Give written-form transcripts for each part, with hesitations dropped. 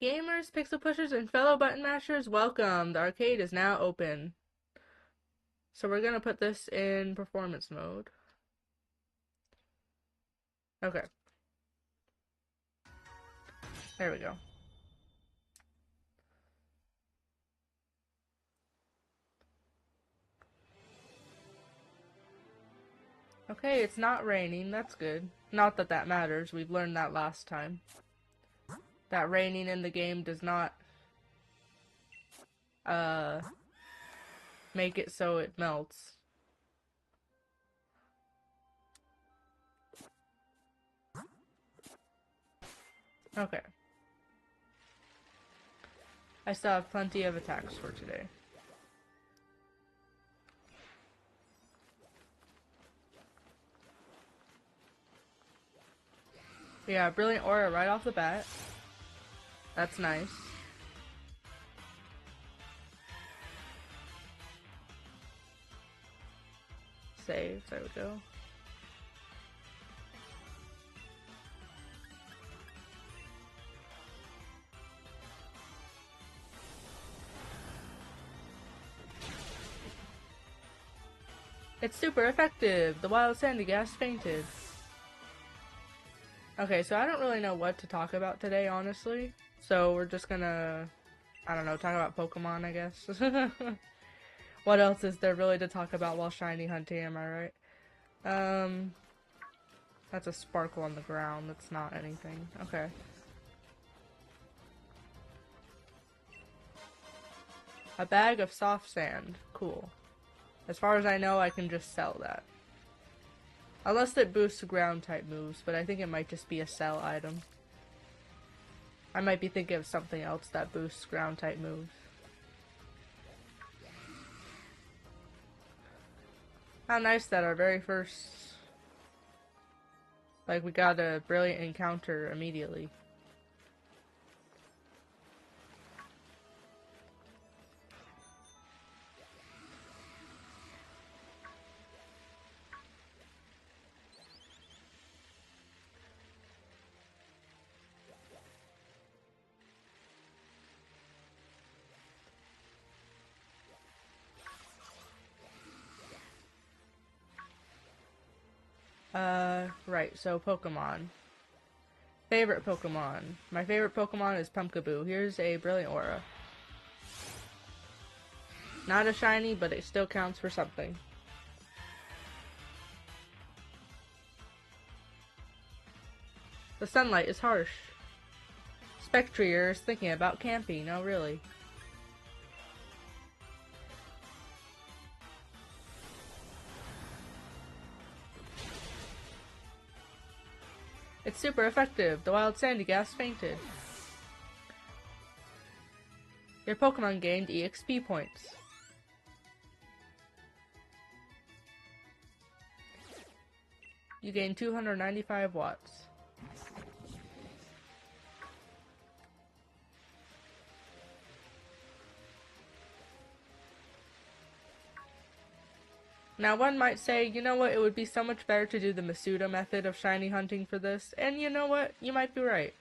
Gamers, pixel pushers, and fellow button mashers, welcome! The arcade is now open. So we're gonna put this in performance mode. Okay. There we go. Okay, it's not raining, that's good. Not that that matters, we've learned that last time. That raining in the game does not, uh, make it so it melts. Okay. I still have plenty of attacks for today. Yeah, Brilliant Aura right off the bat. That's nice. Save, there we go. It's super effective! The wild Sandyghast fainted. Okay, so I don't really know what to talk about today, honestly. So we're just gonna, I don't know, talk about Pokemon, I guess. What else is there really to talk about while shiny hunting, am I right? That's a sparkle on the ground, that's not anything. Okay. A bag of soft sand. Cool. As far as I know, I can just sell that. Unless it boosts ground type moves, but I think it might just be a sell item. I might be thinking of something else that boosts ground type moves. How nice that our very first... Like, we got a brilliant encounter immediately. Right, so Pokemon. Favorite Pokemon. My favorite Pokemon is Pumpkaboo. Here's a Brilliant Aura. Not a shiny, but it still counts for something. The sunlight is harsh. Spectrier is thinking about camping. Oh, really? It's super effective. The wild Sandyghast fainted. Your Pokemon gained EXP points. You gained 295 watts. Now one might say, you know what, it would be so much better to do the Masuda method of shiny hunting for this, and you know what, you might be right.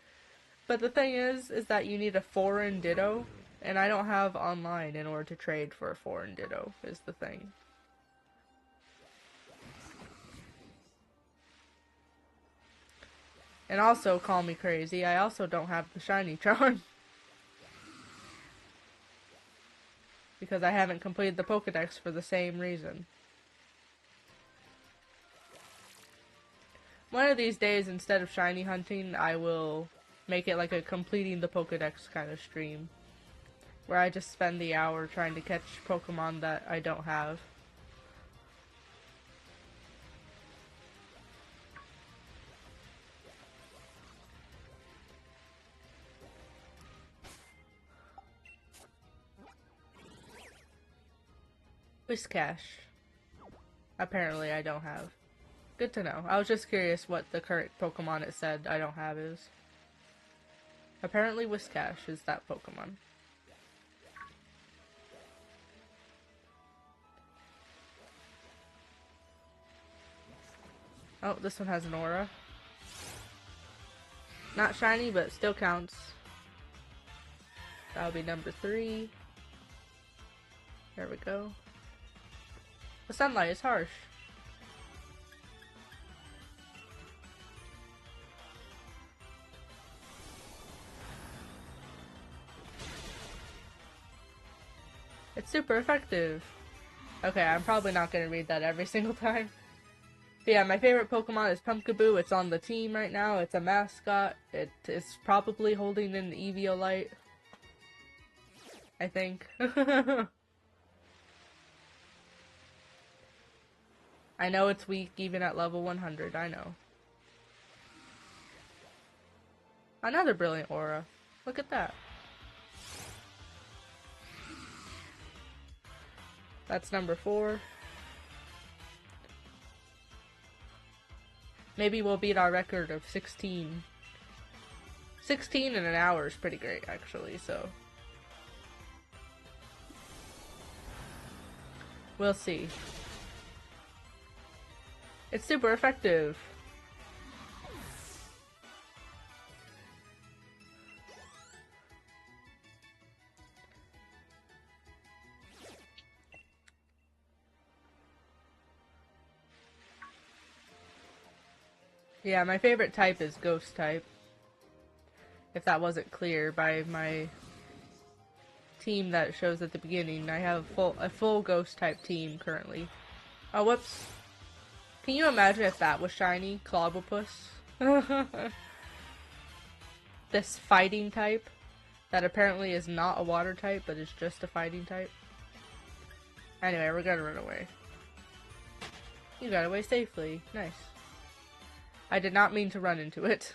But the thing is that you need a foreign Ditto, and I don't have online in order to trade for a foreign Ditto, is the thing. And also, call me crazy, I also don't have the shiny charm. Because I haven't completed the Pokedex for the same reason. One of these days, instead of shiny hunting, I will make it like a completing the Pokedex kind of stream. Where I just spend the hour trying to catch Pokemon that I don't have. Whiscash. Apparently I don't have. Good to know. I was just curious what the current Pokemon it said I don't have is. Apparently Whiscash is that Pokemon. Oh, this one has an aura. Not shiny, but still counts. That'll be number 3. There we go. The sunlight is harsh. It's super effective. Okay, I'm probably not gonna read that every single time. But yeah, my favorite Pokemon is Pumpkaboo. It's on the team right now. It's a mascot. It is probably holding an Eviolite, I think. I know it's weak even at level 100, I know. Another Brilliant Aura. Look at that. That's number 4. Maybe we'll beat our record of 16. 16 in an hour is pretty great, actually, so. We'll see. It's super effective. Yeah, my favorite type is Ghost type. If that wasn't clear by my team that shows at the beginning, I have a full Ghost type team currently. Oh, whoops. Can you imagine if that was shiny? Clobbopus? This fighting type that apparently is not a water type, but is just a fighting type. Anyway, we're gonna run away. You got away safely. Nice. I did not mean to run into it.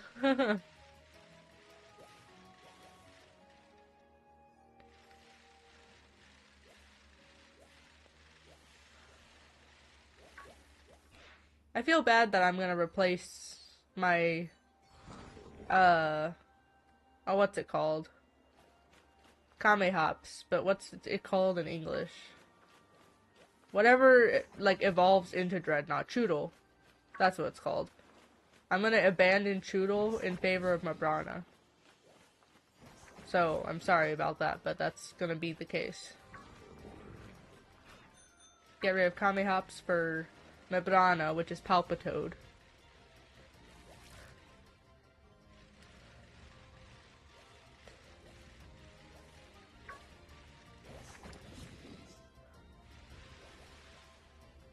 I feel bad that I'm gonna replace my, oh, what's it called? Kamehaps, but what's it called in English? Whatever, like, evolves into Dreadnought. Choodle. That's what it's called. I'm gonna abandon Choodle in favor of Mabrana. So, I'm sorry about that, but that's gonna be the case. Get rid of Kamehaps for Mabrana, which is Palpitoad.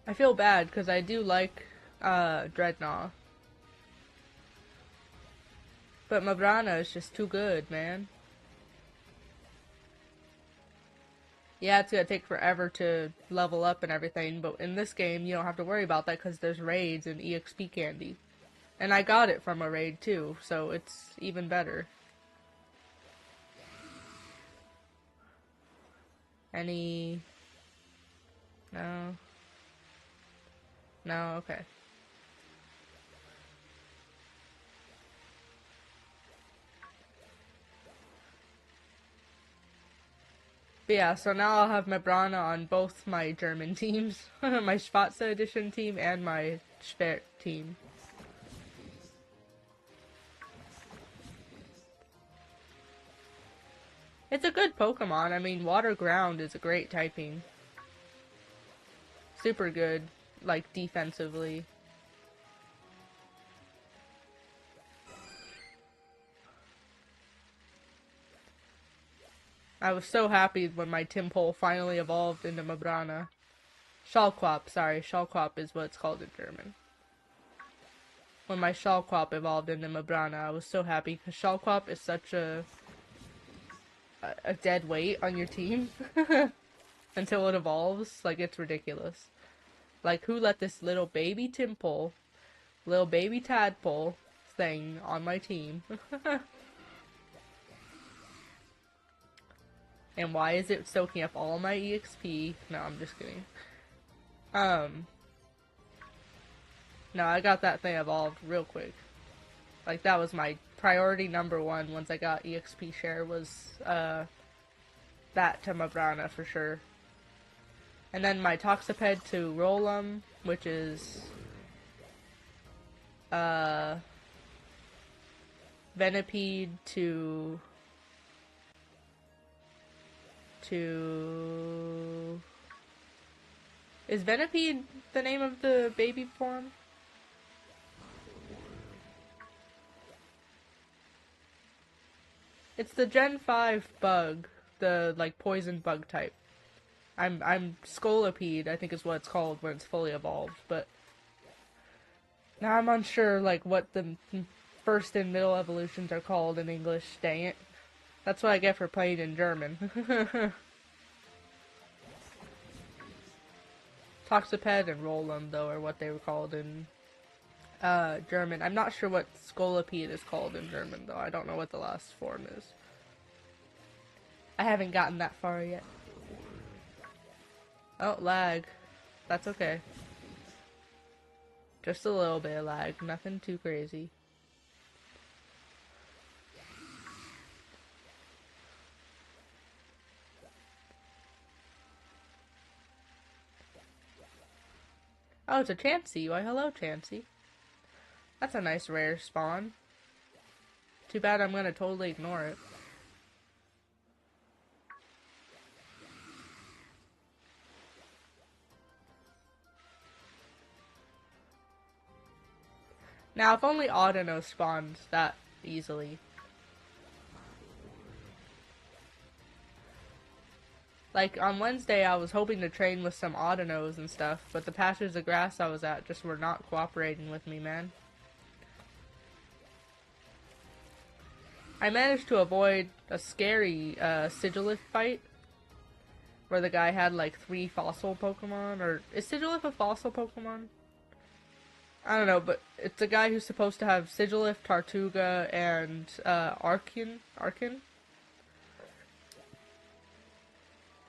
I feel bad, because I do like, Dreadnought. But Mabrana is just too good, man. Yeah, it's gonna take forever to level up and everything, but in this game, you don't have to worry about that because there's raids and EXP candy. And I got it from a raid too, so it's even better. Any... No. No, okay. But yeah, so now I'll have Mabrana on both my German teams. My Schwarze Edition team and my Schwert team. It's a good Pokemon. I mean, Water Ground is a great typing. Super good, like, defensively. I was so happy when my Timpole finally evolved into Mabrana. Schallquap, sorry, Schallquap is what it's called in German. When my Schallquap evolved into Mabrana, I was so happy, because Schallquap is such a dead weight on your team. Until it evolves, like, it's ridiculous. Like, who let this little baby Timpole, little baby tadpole thing on my team? And why is it soaking up all my EXP? No, I'm just kidding. No, I got that thing evolved real quick. Like, that was my priority number 1 once I got EXP share was, that to Mabrana for sure. And then my Toxaped to Rollum, which is, Venipede to to... Is Venipede the name of the baby form? It's the Gen 5 bug, the like poison bug type. I'm Scolipede, I think is what it's called when it's fully evolved, but now I'm unsure like what the first and middle evolutions are called in English, dang it. That's what I get for playing in German. Toxiped and Roland, though, are what they were called in German. I'm not sure what Scolipede is called in German, though. I don't know what the last form is. I haven't gotten that far yet. Oh, lag. That's okay. Just a little bit of lag. Nothing too crazy. Oh, it's a Chansey. Why, hello, Chansey. That's a nice rare spawn. Too bad I'm gonna totally ignore it. Now, if only Audino spawned that easily. Like, on Wednesday, I was hoping to train with some Audinos and stuff, but the patches of grass I was at just were not cooperating with me, man. I managed to avoid a scary Sigilif fight, where the guy had like 3 fossil Pokemon, or is Sigilif a fossil Pokemon? I don't know, but it's a guy who's supposed to have Sigilif, Tartuga, and Arkin,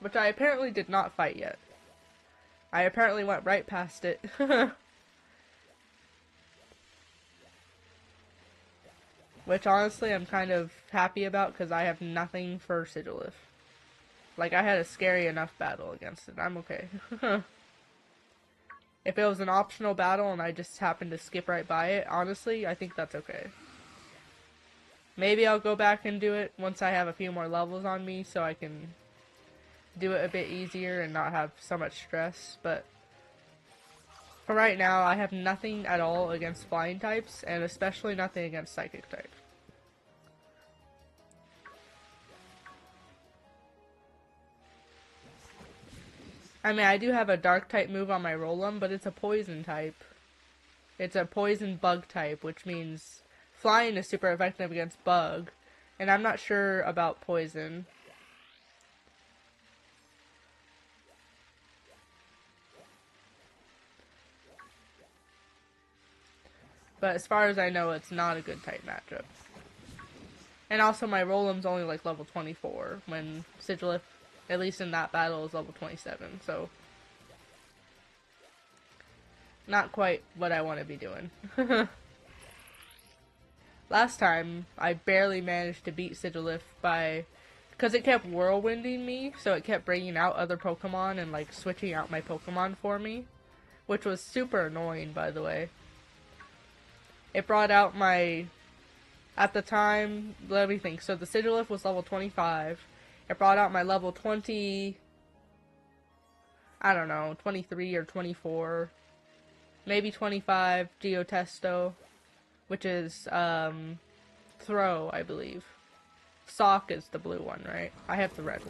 which I apparently did not fight yet. I apparently went right past it. Which honestly I'm kind of happy about because I have nothing for Sigilif. Like, I had a scary enough battle against it. I'm okay. If it was an optional battle and I just happened to skip right by it, honestly, I think that's okay. Maybe I'll go back and do it once I have a few more levels on me so I can do it a bit easier and not have so much stress, but for right now, I have nothing at all against flying types, and especially nothing against psychic types. I mean, I do have a dark type move on my Rollum, but it's a poison type. It's a poison bug type, which means flying is super effective against bug, and I'm not sure about poison. But as far as I know, it's not a good type matchup. And also, my Rollum's only like level 24, when Sigilif, at least in that battle, is level 27, so not quite what I want to be doing. Last time, I barely managed to beat Sigilif because it kept whirlwinding me, so it kept bringing out other Pokemon and like switching out my Pokemon for me, which was super annoying, by the way. It brought out my, at the time, let me think, so the Sigilif was level 25, it brought out my level 20, I don't know, 23 or 24, maybe 25 Geotesto, which is, Throw, I believe. Sock is the blue one, right? I have the red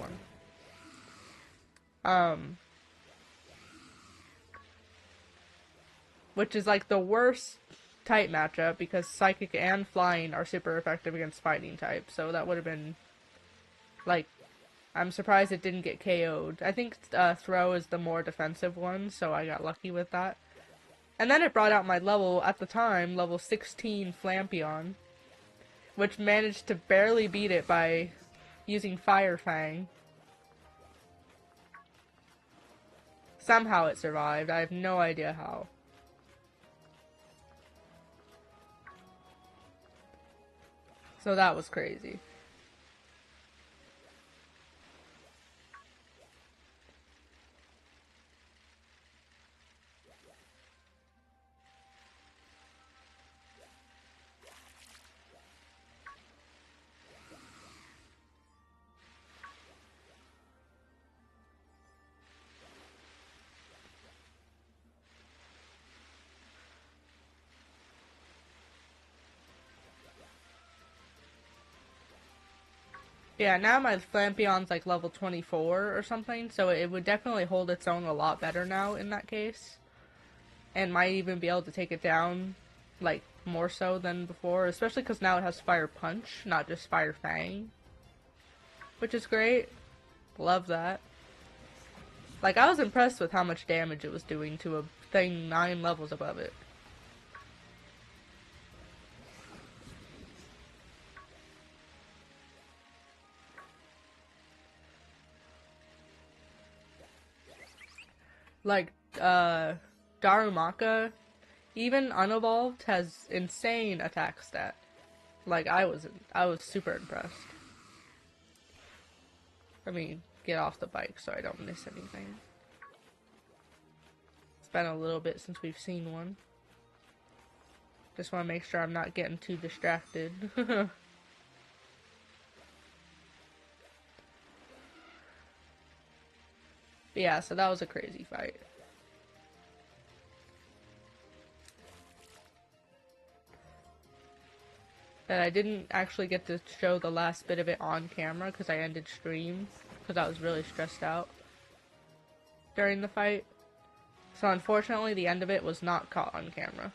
one. Which is like the worst type matchup because Psychic and Flying are super effective against Fighting type, so that would have been, like, I'm surprised it didn't get KO'd. I think Throw is the more defensive one, so I got lucky with that. And then it brought out my level, at the time, level 16 Flampion, which managed to barely beat it by using Fire Fang. Somehow it survived. I have no idea how. So that was crazy. Yeah, now my Flampion's like level 24 or something, so it would definitely hold its own a lot better now in that case. And might even be able to take it down, like, more so than before, especially because now it has Fire Punch, not just Fire Fang. Which is great. Love that. Like, I was impressed with how much damage it was doing to a thing 9 levels above it. Like, Darumaka, even unevolved, has insane attack stat. Like, I was super impressed. Let me get off the bike so I don't miss anything. It's been a little bit since we've seen one. Just want to make sure I'm not getting too distracted. But yeah, so that was a crazy fight. And I didn't actually get to show the last bit of it on camera because I ended stream because I was really stressed out during the fight. So unfortunately the end of it was not caught on camera.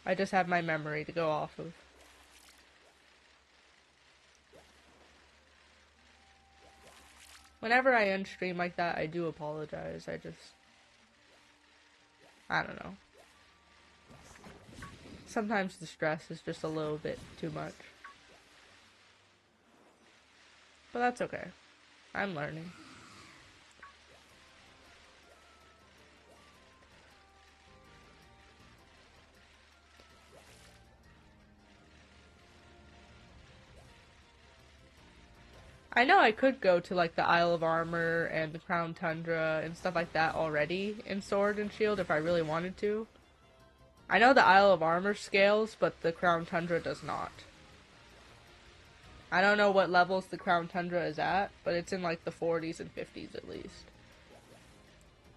I just have my memory to go off of. Whenever I end stream like that, I do apologize. I don't know. Sometimes the stress is just a little bit too much. But that's okay. I'm learning. I know I could go to like the Isle of Armor and the Crown Tundra and stuff like that already in Sword and Shield if I really wanted to. I know the Isle of Armor scales, but the Crown Tundra does not. I don't know what levels the Crown Tundra is at, but it's in like the 40s and 50s at least.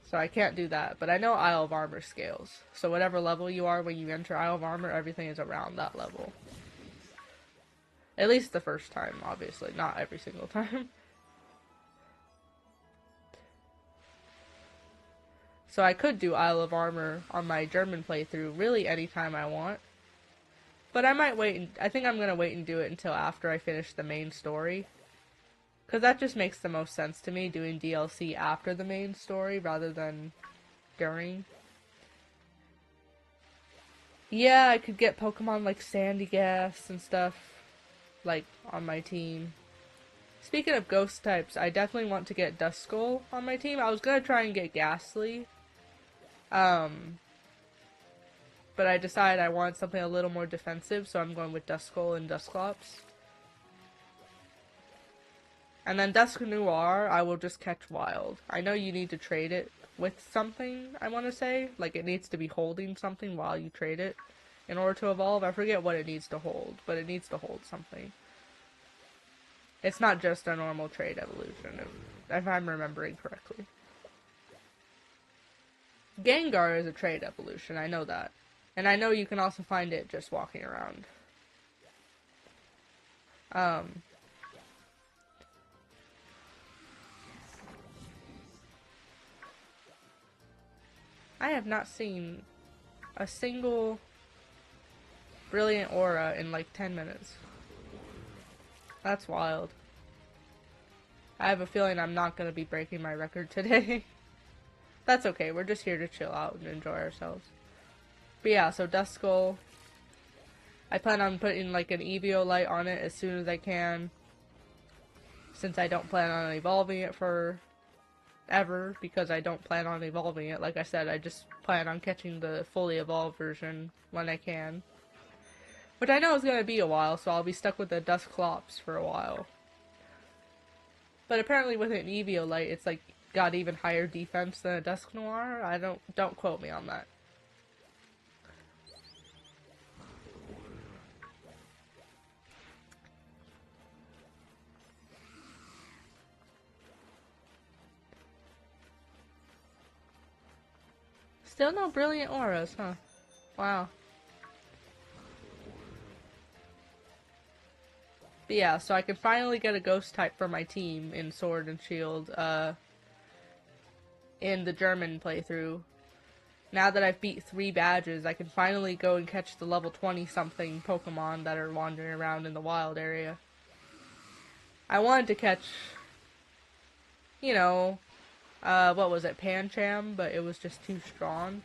So I can't do that, but I know Isle of Armor scales. So whatever level you are when you enter Isle of Armor, everything is around that level. At least the first time, obviously. Not every single time. So I could do Isle of Armor on my German playthrough really anytime I want. But I might wait, I think I'm going to wait and do it until after I finish the main story. Because that just makes the most sense to me, doing DLC after the main story rather than during. Yeah, I could get Pokemon like Sandyghast and stuff, like, on my team. Speaking of ghost types, I definitely want to get Duskull on my team. I was gonna try and get Ghastly. But I decided I want something a little more defensive, so I'm going with Duskull and Dusclops. And then Dusknoir, I will just catch wild. I know you need to trade it with something, I want to say. Like, it needs to be holding something while you trade it in order to evolve. I forget what it needs to hold, but it needs to hold something. It's not just a normal trade evolution, if I'm remembering correctly. Gengar is a trade evolution, I know that. And I know you can also find it just walking around. I have not seen a single Brilliant Aura in like 10 minutes. That's wild. I have a feeling I'm not going to be breaking my record today. That's okay, we're just here to chill out and enjoy ourselves. But yeah, so Duskull. I plan on putting like an Eviolite on it as soon as I can. Since I don't plan on evolving it for ever, because I don't plan on evolving it. Like I said, I just plan on catching the fully evolved version when I can. Which I know is going to be a while, so I'll be stuck with the Dusclops for a while. But apparently with an Eviolite, it's like got even higher defense than a Dusknoir. Don't quote me on that. Still no Brilliant Auras, huh? Wow. But yeah, so I can finally get a ghost type for my team in Sword and Shield, in the German playthrough. Now that I've beat 3 badges, I can finally go and catch the level 20-something Pokemon that are wandering around in the wild area. I wanted to catch, you know, what was it, Pancham, but it was just too strong.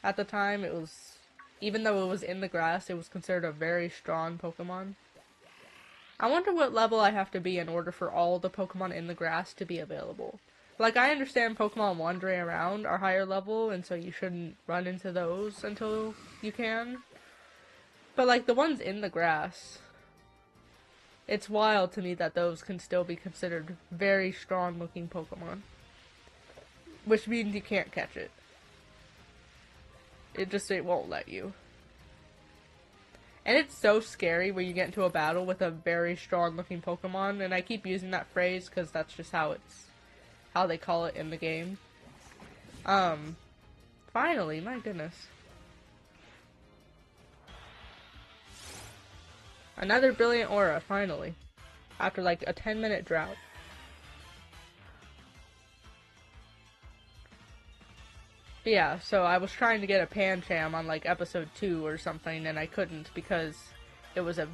At the time, it was, even though it was in the grass, it was considered a very strong Pokemon. I wonder what level I have to be in order for all the Pokemon in the grass to be available. Like, I understand Pokemon wandering around are higher level, and so you shouldn't run into those until you can. But, like, the ones in the grass, it's wild to me that those can still be considered very strong-looking Pokemon. Which means you can't catch it. It won't let you. And it's so scary when you get into a battle with a very strong-looking Pokemon, and I keep using that phrase because that's just how they call it in the game. Finally, my goodness. Another Brilliant Aura, finally. After like a 10-minute drought. But yeah, so I was trying to get a Pancham on like episode 2 or something, and I couldn't because it was a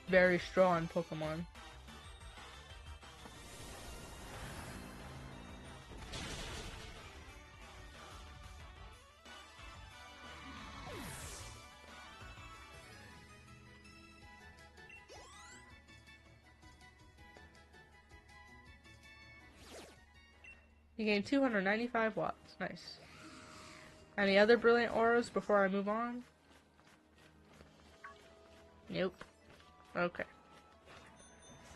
very strong Pokemon. You gain 295 watts. Nice. Any other Brilliant Auras before I move on? Nope. Okay.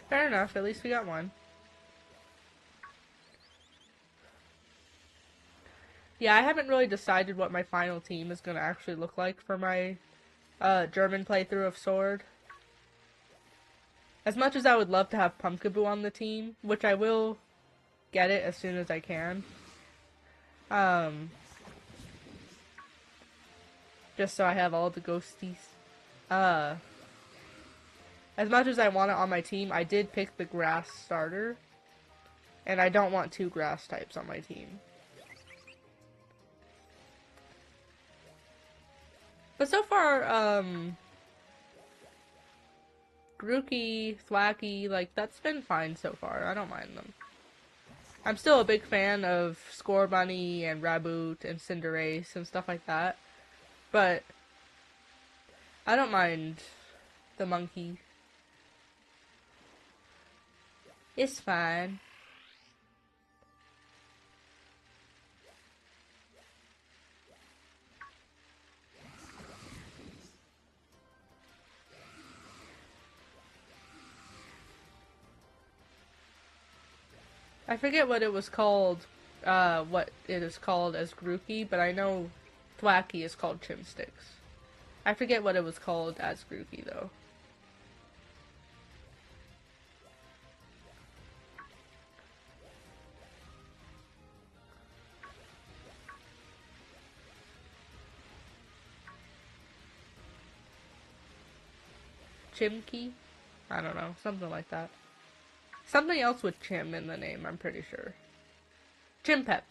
Fair enough, at least we got one. Yeah, I haven't really decided what my final team is going to actually look like for my German playthrough of Sword. As much as I would love to have Pumpkaboo on the team, which I will get it as soon as I can. Just so I have all the ghosties. As much as I want it on my team, I did pick the grass starter. And I don't want 2 grass types on my team. But so far, Grookey, Thwacky, like, that's been fine so far. I don't mind them. I'm still a big fan of Scorbunny and Raboot and Cinderace and stuff like that. But I don't mind the monkey. It's fine. I forget what it was called, what it is called as Grookey, but I know Thwacky is called Chimsticks. I forget what it was called as Grookey, though. Chimkey? I don't know, something like that. Something else with Chim in the name, I'm pretty sure. Chimpep.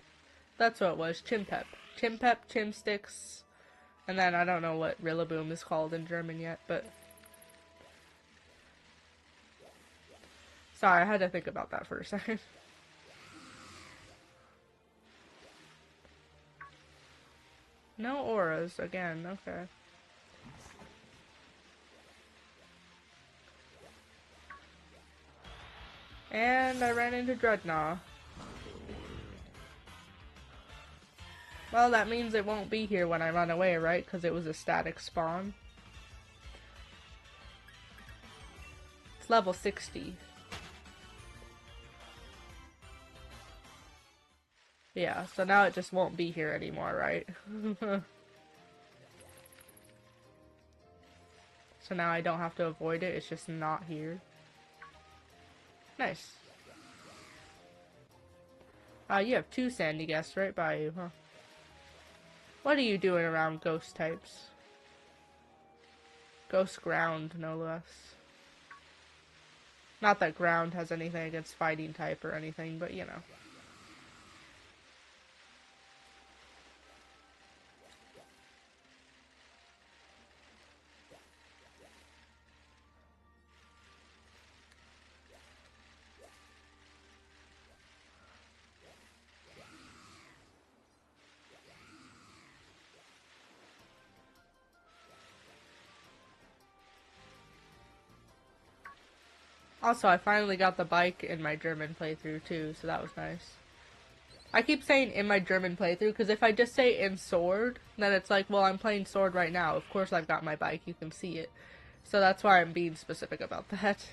That's what it was, Chimpep. Chimpep, Chimsticks, and then I don't know what Rillaboom is called in German yet, but... Sorry, I had to think about that for a second. No auras, again, okay. And I ran into Dreadnought. Well, that means it won't be here when I run away, right? Because it was a static spawn. It's level 60. Yeah, so now it just won't be here anymore, right? So now I don't have to avoid it, it's just not here. Nice. You have 2 Sandyghast right by you, huh? What are you doing around ghost types? Ghost ground, no less. Not that ground has anything against fighting type or anything, but you know. Also, I finally got the bike in my German playthrough too, so that was nice. I keep saying in my German playthrough, because if I just say in Sword, then it's like, well, I'm playing Sword right now. Of course I've got my bike, you can see it. So that's why I'm being specific about that.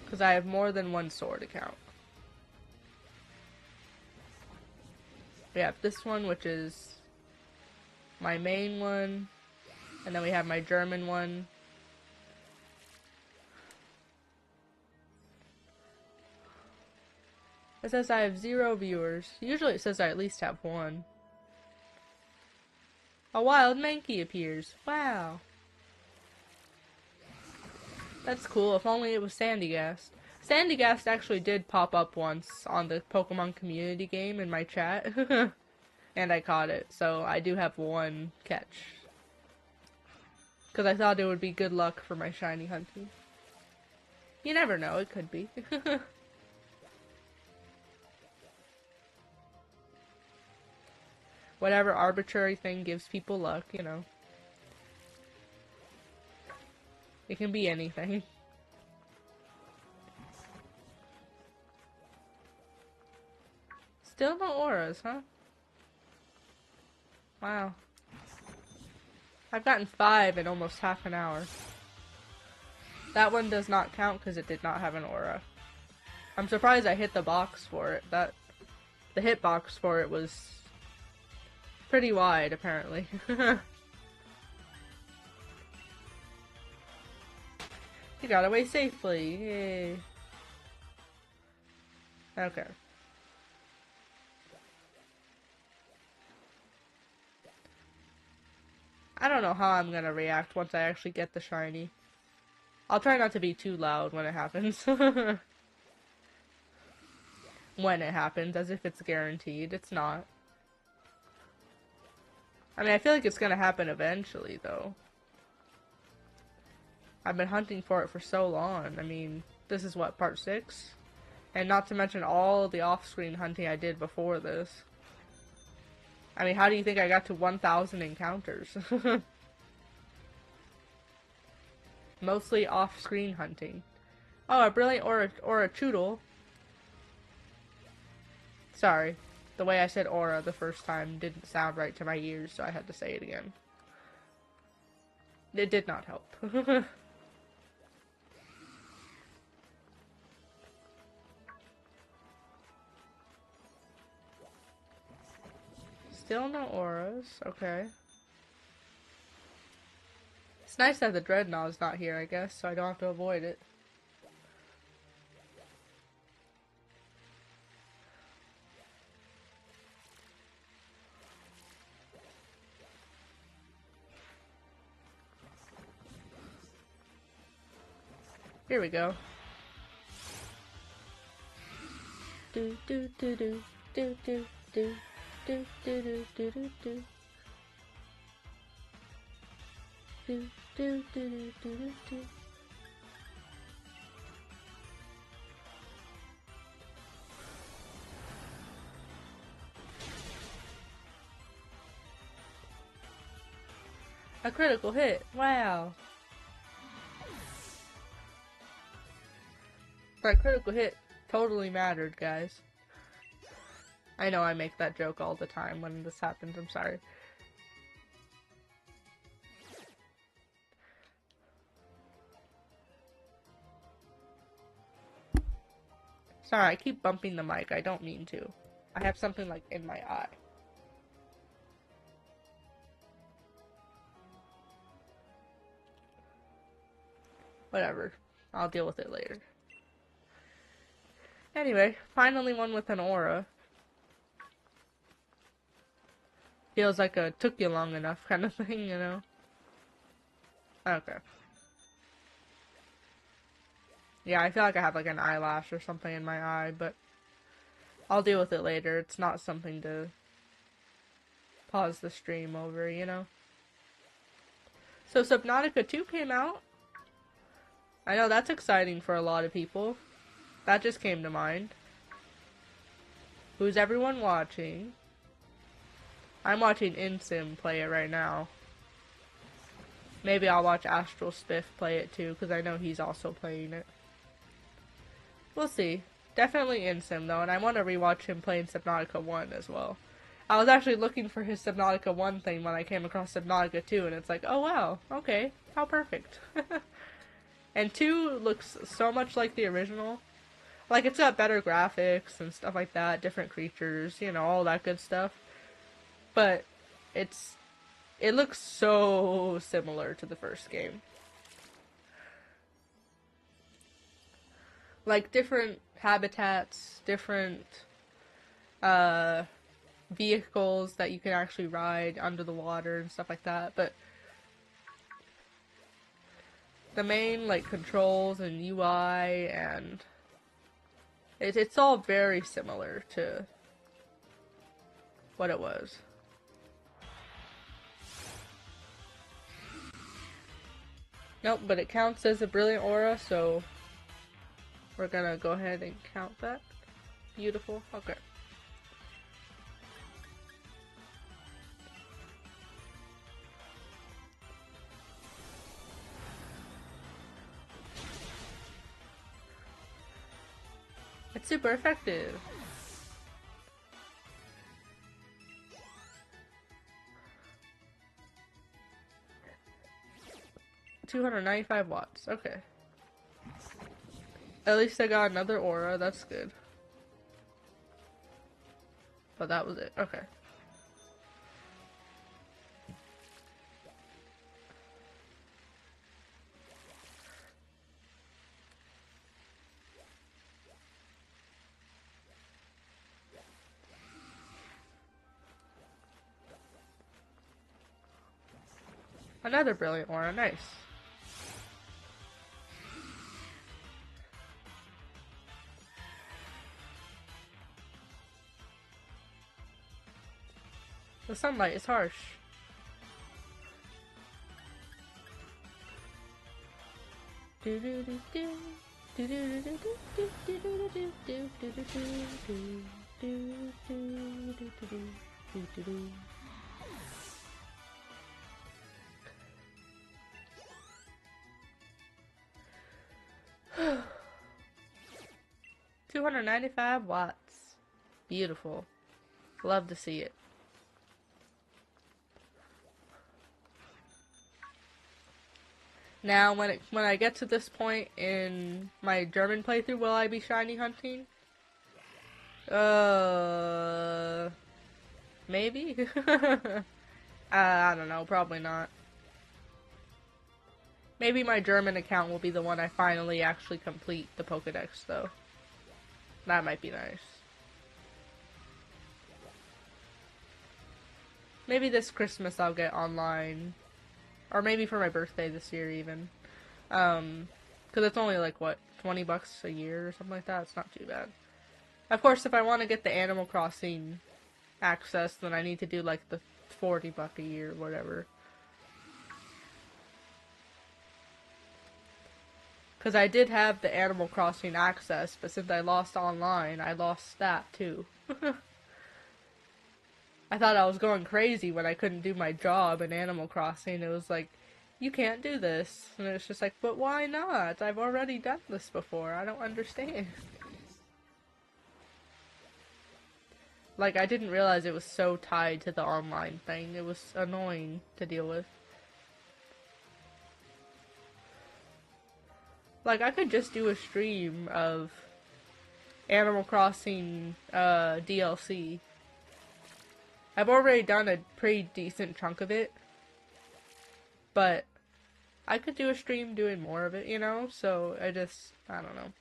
Because I have more than one Sword account. We have this one, which is my main one, and then we have my German one. It says I have 0 viewers. Usually it says I at least have 1. A wild Mankey appears. Wow. That's cool. If only it was Sandyghast. Sandyghast actually did pop up once on the Pokemon community game in my chat. And I caught it, so I do have 1 catch. Because I thought it would be good luck for my shiny hunting. You never know, it could be. Whatever arbitrary thing gives people luck, you know. It can be anything. Still no auras, huh? Wow. I've gotten 5 in almost half an hour. That one does not count because it did not have an aura. I'm surprised I hit the box for it. The hitbox for it was pretty wide, apparently. You got away safely. Yay. Okay. I don't know how I'm gonna react once I actually get the shiny. I'll try not to be too loud when it happens. When it happens, as if it's guaranteed. It's not. I mean, I feel like it's gonna happen eventually, though. I've been hunting for it for so long. I mean, this is what, part 6? And not to mention all the off-screen hunting I did before this. I mean, how do you think I got to 1,000 encounters? Mostly off-screen hunting. Oh, a brilliant or a choodle. Sorry. The way I said aura the first time didn't sound right to my ears, so I had to say it again. It did not help. Still no auras. Okay. It's nice that the Dreadnought's not here, I guess, so I don't have to avoid it. Here we go. Do do do do do do do do do do do do do. Do do do do do do. A critical hit. Wow. That critical hit totally mattered, guys. I know I make that joke all the time when this happens, I'm sorry. Sorry, I keep bumping the mic, I don't mean to. I have something like in my eye. Whatever. I'll deal with it later. Anyway, finally one with an aura. Feels like a took you long enough kind of thing, you know? Okay. Yeah, I feel like I have like an eyelash or something in my eye, but I'll deal with it later. It's not something to pause the stream over, you know? So Subnautica 2 came out. I know that's exciting for a lot of people. That just came to mind. Who's everyone watching? I'm watching InSim play it right now. Maybe I'll watch Astral Spiff play it too, because I know he's also playing it. We'll see. Definitely InSim though, and I want to rewatch him playing Subnautica 1 as well. I was actually looking for his Subnautica 1 thing when I came across Subnautica 2, and it's like, oh wow, okay, how perfect. And 2 looks so much like the original. Like, it's got better graphics and stuff like that, different creatures, you know, all that good stuff. But it looks so similar to the first game. Like, different habitats, different vehicles that you can actually ride under the water and stuff like that, but the main, like, controls and UI and it's all very similar to what it was. Nope, but it counts as a brilliant aura, so we're gonna go ahead and count that. Beautiful. Okay. It's super effective. $295. Okay. At least I got another aura. That's good. But that was it. Okay. Another brilliant aura. Nice. The sunlight is harsh. $295. Beautiful. Love to see it. Now, when I get to this point in my German playthrough, will I be shiny hunting? Maybe? I don't know, probably not. Maybe my German account will be the one I finally actually complete the Pokédex, though. That might be nice. Maybe this Christmas I'll get online. Or maybe for my birthday this year, even. Because it's only like, what, $20 a year or something like that? It's not too bad. Of course, if I want to get the Animal Crossing access, then I need to do like the $40 a year, whatever. Because I did have the Animal Crossing access, but since I lost online, I lost that too. I thought I was going crazy when I couldn't do my job in Animal Crossing. It was like, you can't do this. And it's just like, but why not? I've already done this before. I don't understand. Like, I didn't realize it was so tied to the online thing. It was annoying to deal with. Like, I could just do a stream of Animal Crossing DLC. I've already done a pretty decent chunk of it. But I could do a stream doing more of it, you know? So, I don't know.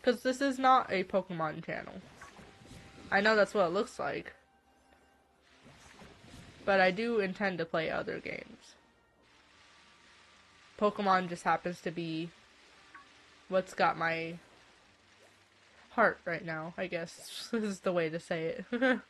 Because this is not a Pokemon channel. I know that's what it looks like. But I do intend to play other games. Pokemon just happens to be what's got my heart right now, I guess. This is the way to say it.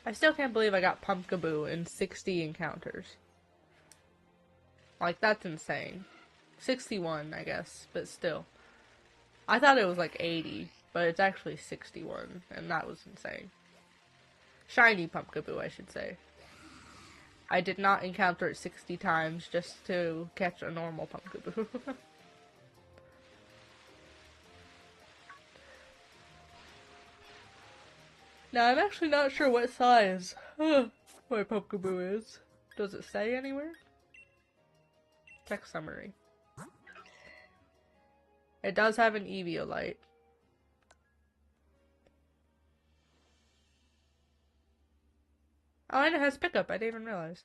I still can't believe I got Pumpkaboo in 60 encounters. Like, that's insane. 61, I guess, but still. I thought it was like 80, but it's actually 61, and that was insane. Shiny Pumpkaboo, I should say. I did not encounter it 60 times just to catch a normal Pumpkaboo. Now, I'm actually not sure what size my Pumpkaboo is. Does it say anywhere? Text summary. It does have an Eviolite. Oh, and it has pickup. I didn't even realize.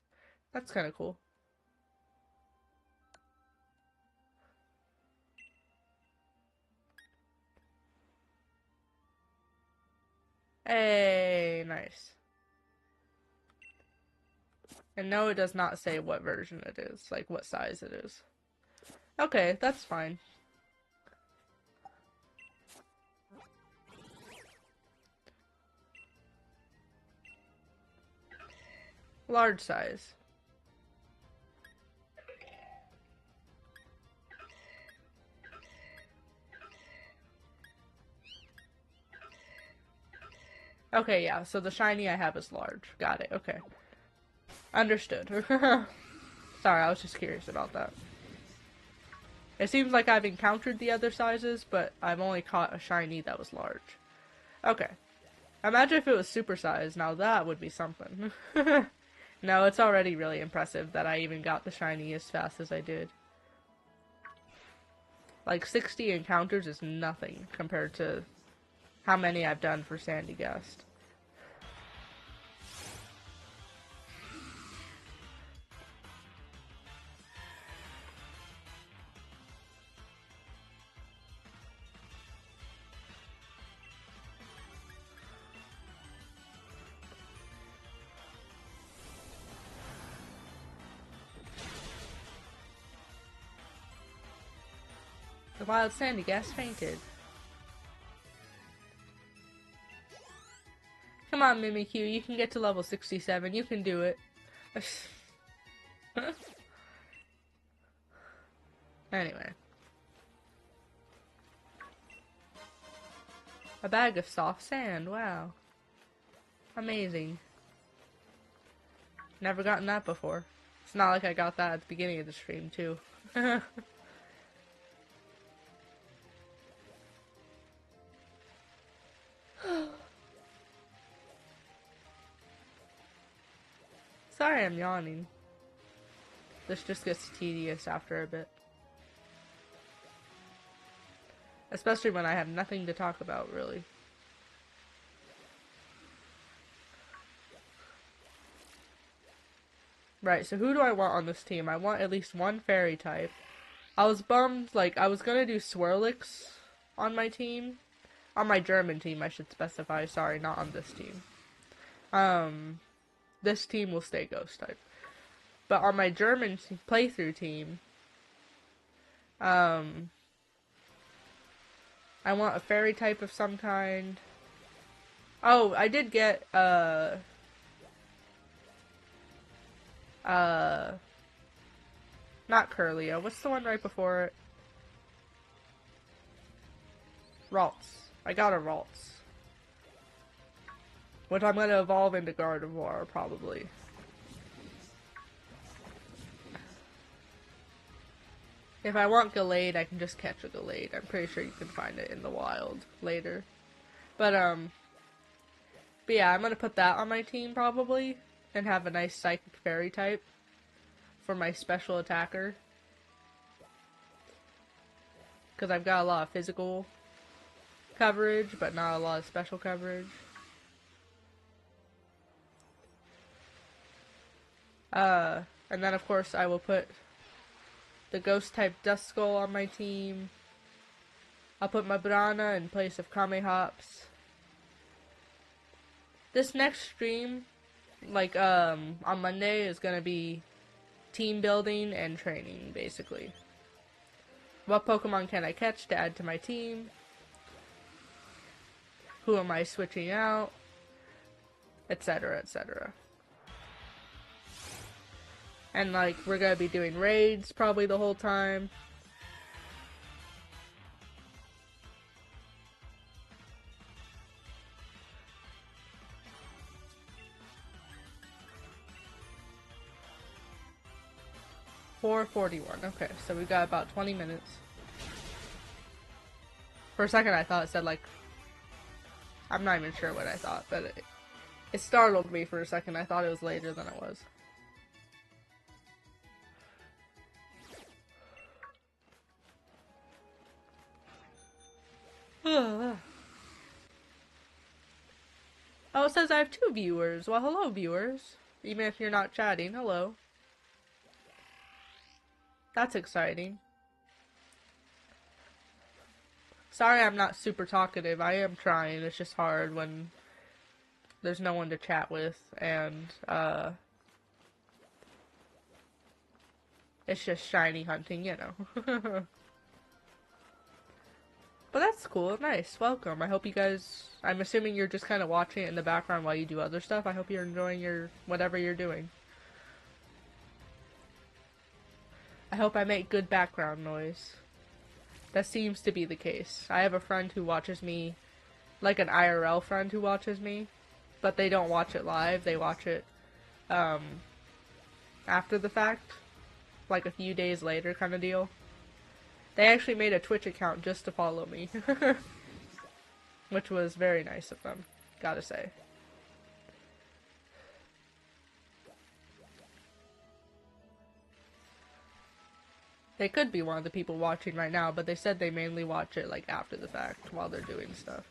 That's kind of cool. Hey, nice. And no, it does not say what version it is, like what size it is. Okay, that's fine. Large size. Okay, yeah, so the shiny I have is large. Got it, okay. Understood. Sorry, I was just curious about that. It seems like I've encountered the other sizes, but I've only caught a shiny that was large. Okay. Imagine if it was supersized. Now that would be something. No, it's already really impressive that I even got the shiny as fast as I did. Like, 60 encounters is nothing compared to how many I've done for Sandyghast. The wild Sandyghast fainted. Come on, Mimikyu, you can get to level 67. You can do it. Anyway. A bag of soft sand, wow. Amazing. Never gotten that before. It's not like I got that at the beginning of the stream, too. Sorry I'm yawning. This just gets tedious after a bit. Especially when I have nothing to talk about, really. Right, so who do I want on this team? I want at least one fairy type. I was bummed, like, I was gonna do Swirlix on my team. On my German team, I should specify. Sorry, not on this team. This team will stay Ghost type. But on my German playthrough team, I want a fairy type of some kind. Oh, I did get, not Curlia. What's the one right before it? Ralts. I got a Ralts. Which I'm gonna evolve into Gardevoir, probably. If I want Gallade, I can just catch a Gallade. I'm pretty sure you can find it in the wild later. But yeah, I'm gonna put that on my team probably, and have a nice Psychic Fairy type for my special attacker. Because I've got a lot of physical coverage, but not a lot of special coverage. And then of course I will put the Ghost type Duskull on my team. I'll put my Brana in place of Kamehaps. This next stream, like, on Monday, is gonna be team building and training, basically. What Pokemon can I catch to add to my team? Who am I switching out? Etc, etc. And, like, we're gonna be doing raids probably the whole time. .441. Okay, so we've got about 20 minutes. For a second I thought it said, like, I'm not even sure what I thought, but it startled me for a second. I thought it was later than it was. Oh, it says I have 2 viewers. Well, hello, viewers. Even if you're not chatting, hello. That's exciting. Sorry I'm not super talkative. I am trying. It's just hard when there's no one to chat with, and, it's just shiny hunting, you know. But that's cool. Nice. Welcome. I hope you guys... I'm assuming you're just kind of watching it in the background while you do other stuff. I hope you're enjoying your... whatever you're doing. I hope I make good background noise. That seems to be the case. I have a friend who watches me... like an IRL friend who watches me. But they don't watch it live. They watch it, after the fact. Like a few days later kind of deal. They actually made a Twitch account just to follow me. Which was very nice of them, gotta say. They could be one of the people watching right now, but they said they mainly watch it like after the fact while they're doing stuff.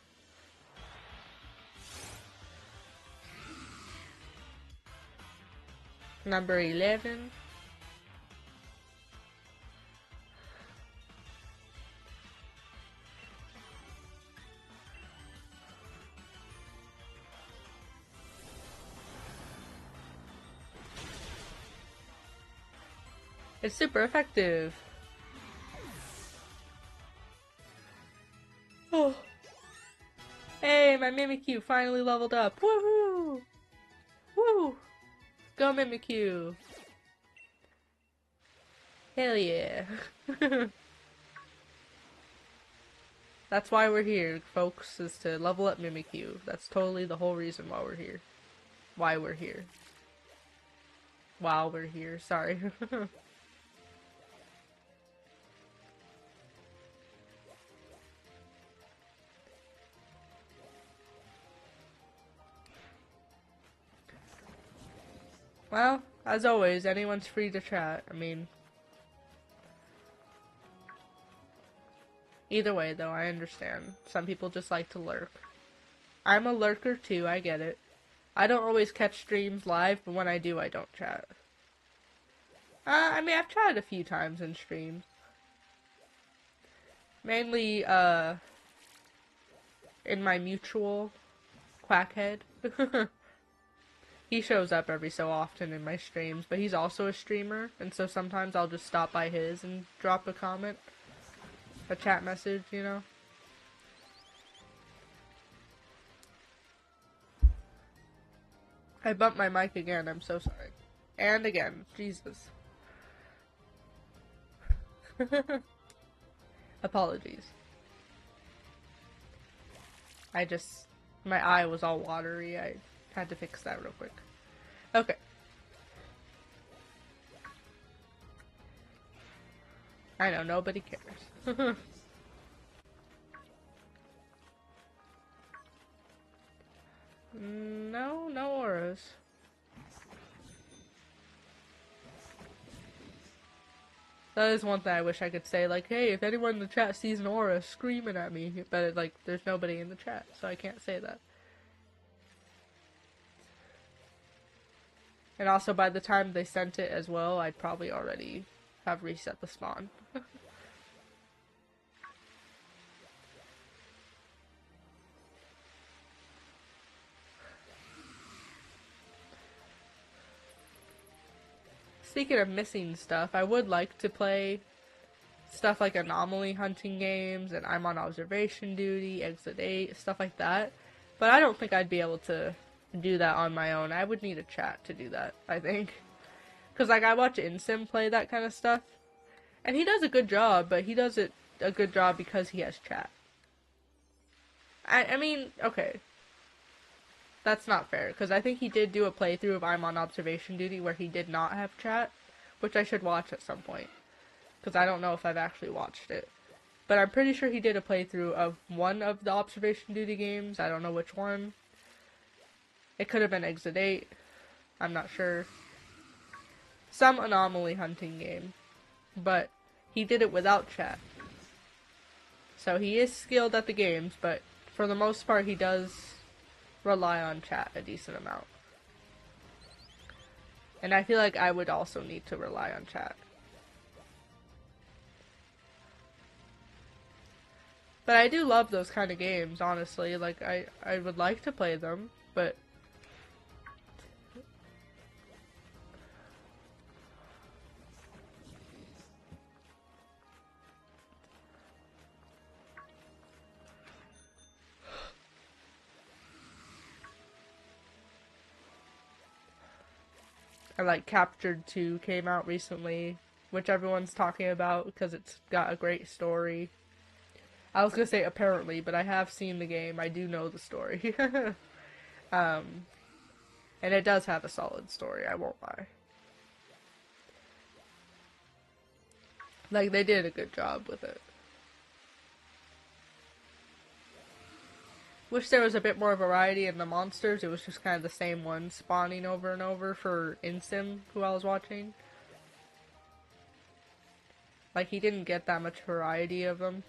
Number 11. It's super effective. Oh. Hey, my Mimikyu finally leveled up. Woohoo! Woo! Go Mimikyu. Hell yeah. That's why we're here, folks, is to level up Mimikyu. That's totally the whole reason why we're here. Why we're here. While we're here, sorry. Well, as always, anyone's free to chat. I mean, either way, though, I understand. Some people just like to lurk. I'm a lurker, too, I get it. I don't always catch streams live, but when I do, I don't chat. I mean, I've chatted a few times in streams. Mainly, in my mutual, Quackhead. He shows up every so often in my streams, but he's also a streamer, and so sometimes I'll just stop by his and drop a comment. A chat message, you know? I bumped my mic again, I'm so sorry. And again, Jesus. Apologies. My eye was all watery, I had to fix that real quick. Okay. I know, nobody cares. No, no auras. That is one thing I wish I could say, like, hey, if anyone in the chat sees an aura screaming at me, but, like, there's nobody in the chat, so I can't say that. And also, by the time they sent it as well, I'd probably already have reset the spawn. Speaking of missing stuff, I would like to play stuff like anomaly hunting games, and I'm on observation duty, exit 8, stuff like that. But I don't think I'd be able to do that on my own. I would need a chat to do that, I think. Because, like, I watch InSim play that kind of stuff, and he does a good job, but he does it a good job because he has chat. I mean, okay. That's not fair, because I think he did do a playthrough of I'm on observation duty where he did not have chat, which I should watch at some point. Because I don't know if I've actually watched it. But I'm pretty sure he did a playthrough of one of the observation duty games. I don't know which one. It could have been Exit 8. I'm not sure. Some anomaly hunting game. But he did it without chat. So he is skilled at the games, but for the most part he does rely on chat a decent amount. And I feel like I would also need to rely on chat. But I do love those kind of games, honestly. Like, I would like to play them, but I like Captured 2 came out recently, which everyone's talking about because it's got a great story. I was gonna say apparently, but I have seen the game. I do know the story. And it does have a solid story, I won't lie. Like, they did a good job with it. Wish there was a bit more variety in the monsters. It was just kind of the same ones spawning over and over for InSim, who I was watching. Like, he didn't get that much variety of them.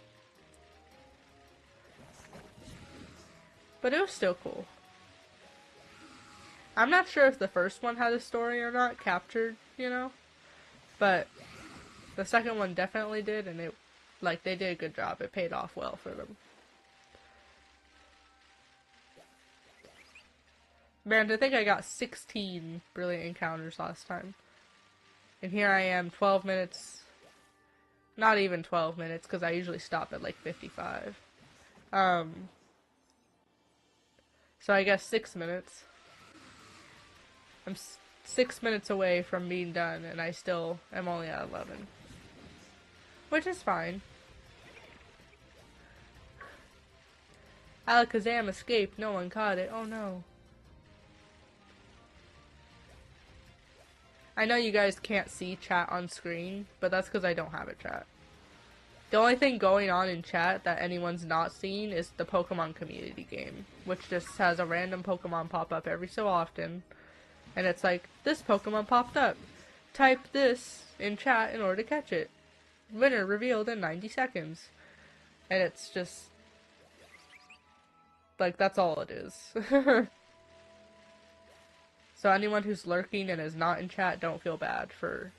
But it was still cool. I'm not sure if the first one had a story or not, Captured, you know? But the second one definitely did, and it, like, they did a good job. It paid off well for them. Man, to think I got 16 brilliant encounters last time. And here I am, 12 minutes. Not even 12 minutes, because I usually stop at like 55. So I guess 6 minutes. I'm 6 minutes away from being done, and I still am only at 11. Which is fine. Alakazam escaped, no one caught it, oh no. I know you guys can't see chat on screen, but that's because I don't have a chat. The only thing going on in chat that anyone's not seeing is the Pokemon community game, which just has a random Pokemon pop up every so often. And it's like, this Pokemon popped up. Type this in chat in order to catch it. Winner revealed in 90 seconds. And it's just, like, that's all it is. So anyone who's lurking and is not in chat, don't feel bad for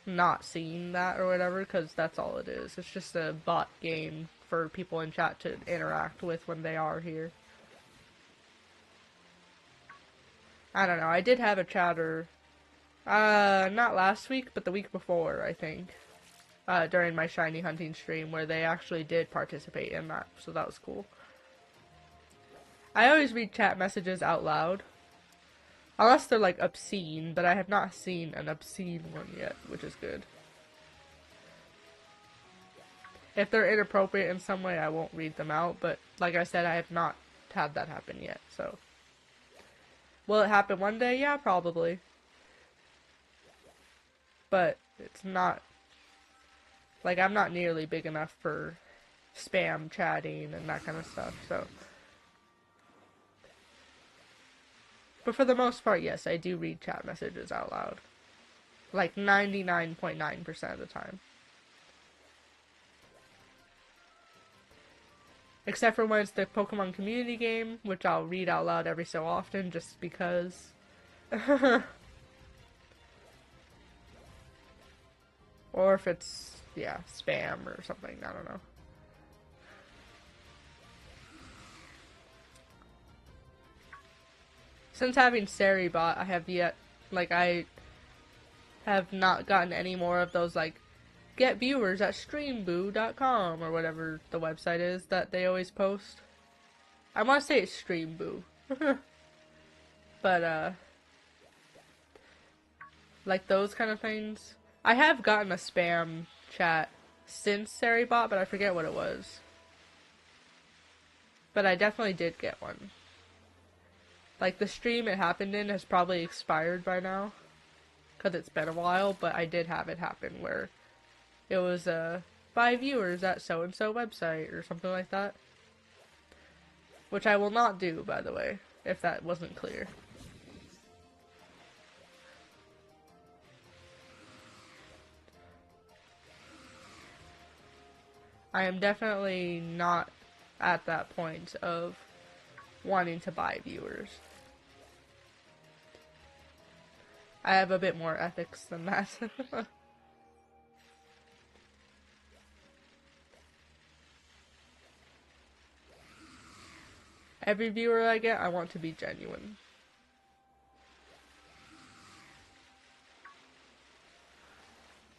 not seeing that or whatever, because that's all it is. It's just a bot game for people in chat to interact with when they are here. I don't know, I did have a chatter, not last week, but the week before, I think, during my shiny hunting stream, where they actually did participate in that, so that was cool. I always read chat messages out loud, unless they're, like, obscene, but I have not seen an obscene one yet, which is good. If they're inappropriate in some way, I won't read them out, but, like I said, I have not had that happen yet, so. Will it happen one day? Yeah, probably. But it's not Like, I'm not nearly big enough for spam chatting and that kind of stuff, so. But for the most part, yes, I do read chat messages out loud. Like 99.9% of the time. Except for when it's the Pokemon community game, which I'll read out loud every so often just because. Or if it's, yeah, spam or something, I don't know. Since having Seribot, I have not gotten any more of those, like, get viewers at streamboo.com or whatever the website is that they always post. I want to say it's Streamboo. But, like those kind of things. I have gotten a spam chat since Seribot, but I forget what it was. But I definitely did get one. Like, the stream it happened in has probably expired by now. Because it's been a while, but I did have it happen where it was, by viewers at so-and-so website or something like that. Which I will not do, by the way, if that wasn't clear. I am definitely not at that point of wanting to buy viewers. I have a bit more ethics than that. Every viewer I get, I want to be genuine.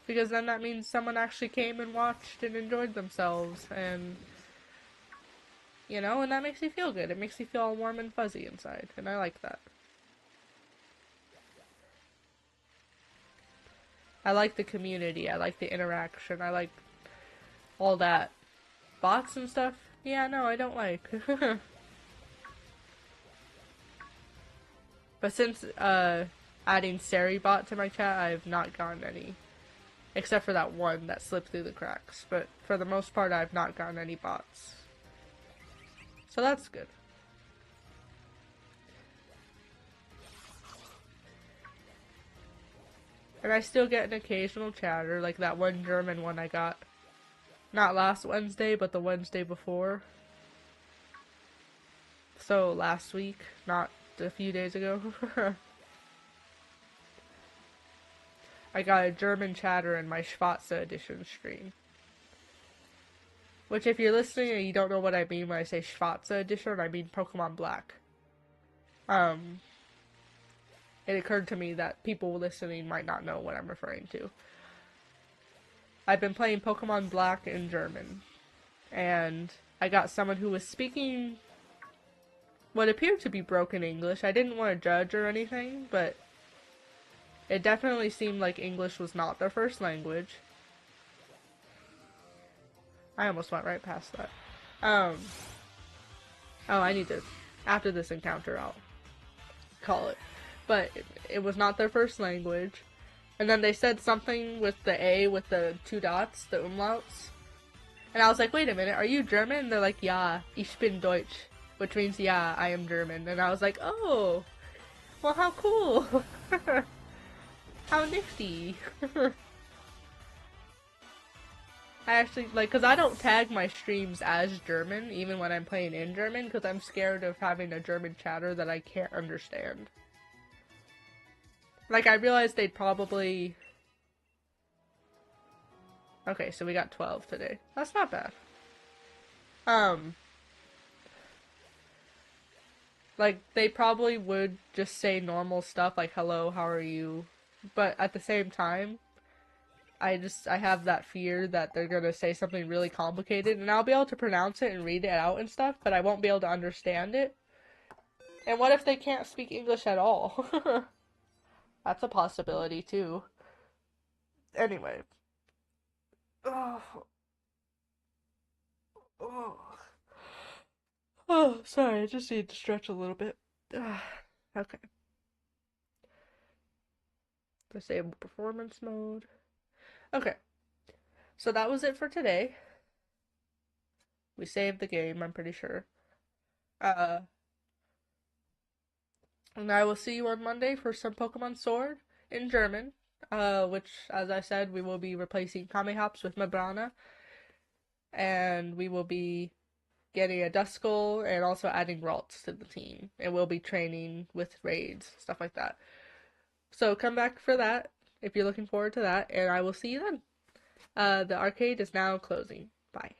Because then that means someone actually came and watched and enjoyed themselves, and, you know, and that makes me feel good. It makes me feel all warm and fuzzy inside, and I like that. I like the community, I like the interaction, I like all that. Bots and stuff? Yeah, no, I don't like. But since, adding Seribot to my chat, I've not gotten any. Except for that one that slipped through the cracks. But for the most part, I've not gotten any bots. So that's good. And I still get an occasional chatter, like that one German one I got. Not last Wednesday, but the Wednesday before. So last week, not a few days ago. I got a German chatter in my Schwarze edition stream. Which, if you're listening and you don't know what I mean when I say Schwarze edition, I mean Pokemon Black. It occurred to me that people listening might not know what I'm referring to. I've been playing Pokemon Black in German, and I got someone who was speaking what appeared to be broken English. I didn't want to judge or anything, but it definitely seemed like English was not their first language. I almost went right past that. Oh, I need to, after this encounter, I'll call it. But it was not their first language. And then they said something with the A with the two dots, the umlauts. And I was like, wait a minute, are you German? And they're like, ja, ich bin Deutsch. Which means, yeah, I am German. And I was like, oh, well, how cool. How nifty. I actually, like, because I don't tag my streams as German, even when I'm playing in German, because I'm scared of having a German chatter that I can't understand. Like, I realized they'd probably... Okay, so we got 12 today. That's not bad. Like, they probably would just say normal stuff, like, hello, how are you? But at the same time, I have that fear that they're gonna say something really complicated, and I'll be able to pronounce it and read it out and stuff, but I won't be able to understand it. And what if they can't speak English at all? That's a possibility, too. Anyway. Oh. Oh. Oh, sorry, I just need to stretch a little bit. Okay. Disable performance mode. Okay. So that was it for today. We saved the game, I'm pretty sure. Uh, and I will see you on Monday for some Pokemon Sword in German. Which, as I said, we will be replacing Kamehaps with Mabrana, and we will be getting a Duskull and also adding Ralts to the team. And we'll be training with raids, stuff like that. So come back for that if you're looking forward to that, and I will see you then. The arcade is now closing. Bye.